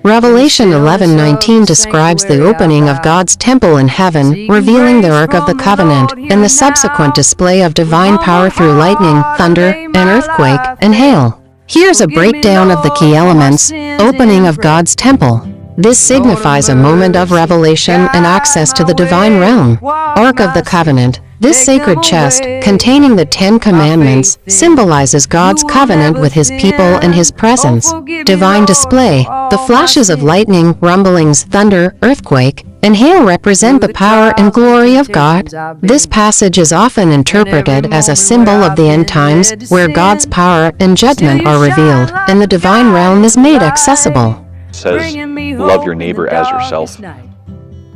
Revelation 11:19 describes the opening of God's temple in heaven, revealing the Ark of the Covenant, and the subsequent display of divine power through lightning, thunder, and earthquake, and hail. Here's a breakdown of the key elements. Opening of God's temple. This signifies a moment of revelation and access to the divine realm. Ark of the Covenant. This sacred chest, containing the 10 Commandments, symbolizes God's covenant with His people and His presence. Divine display. The flashes of lightning, rumblings, thunder, earthquake, and hail represent the power and glory of God. This passage is often interpreted as a symbol of the end times, where God's power and judgment are revealed, and the divine realm is made accessible. It says, love your neighbor as yourself.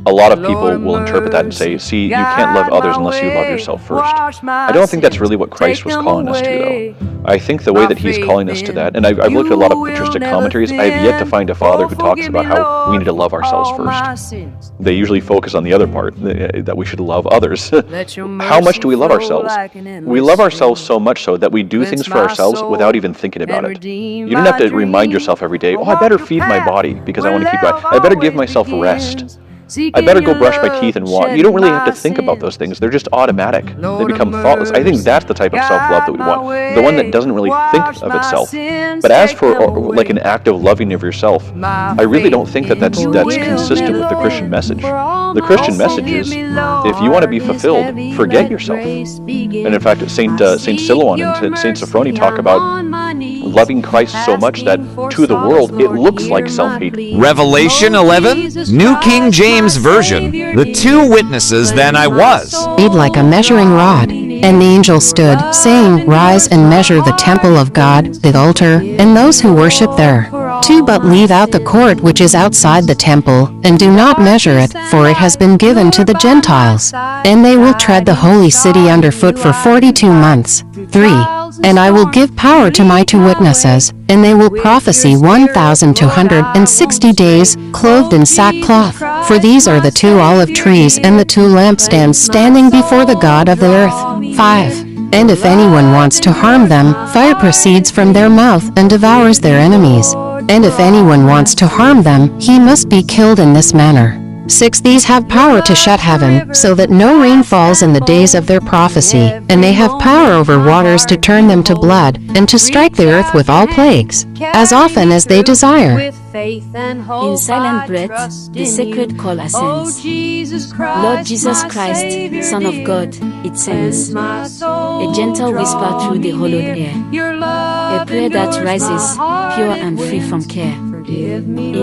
A lot of people will interpret that and say, see, you can't love others unless you love yourself first. I don't think that's really what Christ was calling us to, though. I think the way that He's calling us to that, and I've looked at a lot of patristic commentaries, I have yet to find a father who talks about how we need to love ourselves first. They usually focus on the other part, that we should love others. How much do we love ourselves? We love ourselves so much so that we do things for ourselves without even thinking about it. You don't have to remind yourself every day, oh, I better feed my body because I want to keep going. I better give myself rest. I better go brush my teeth and walk. You don't really have to think about those things. They're just automatic. They become thoughtless. I think that's the type of self-love that we want. The one that doesn't really think of itself. But as for like an act of loving of yourself, I really don't think that that's consistent with the Christian message. The Christian message is, if you want to be fulfilled, forget yourself. And in fact, Saint Silouan and Saint Sophrony talk about loving Christ so much that to the world it looks like self-hate. Revelation 11, New King James Version. The two witnesses then I was. Made like a measuring rod. And the angel stood, saying, Rise and measure the temple of God, the altar, and those who worship there. 2 But leave out the court which is outside the temple, and do not measure it, for it has been given to the Gentiles. And they will tread the holy city underfoot for 42 months. 3 And I will give power to my 2 witnesses, and they will prophesy 1,260 days, clothed in sackcloth. For these are the 2 olive trees and the 2 lampstands standing before the God of the earth. 5 And if anyone wants to harm them, fire proceeds from their mouth and devours their enemies. And if anyone wants to harm them, he must be killed in this manner. 6 These have power to shut heaven, so that no rain falls in the days of their prophecy, and they have power over waters to turn them to blood, and to strike the earth with all plagues, as often as they desire. In silent breath, the sacred call ascends. Lord Jesus Christ, Son of God, it sends. A gentle whisper through the hollowed air. A prayer that rises, pure and free from care.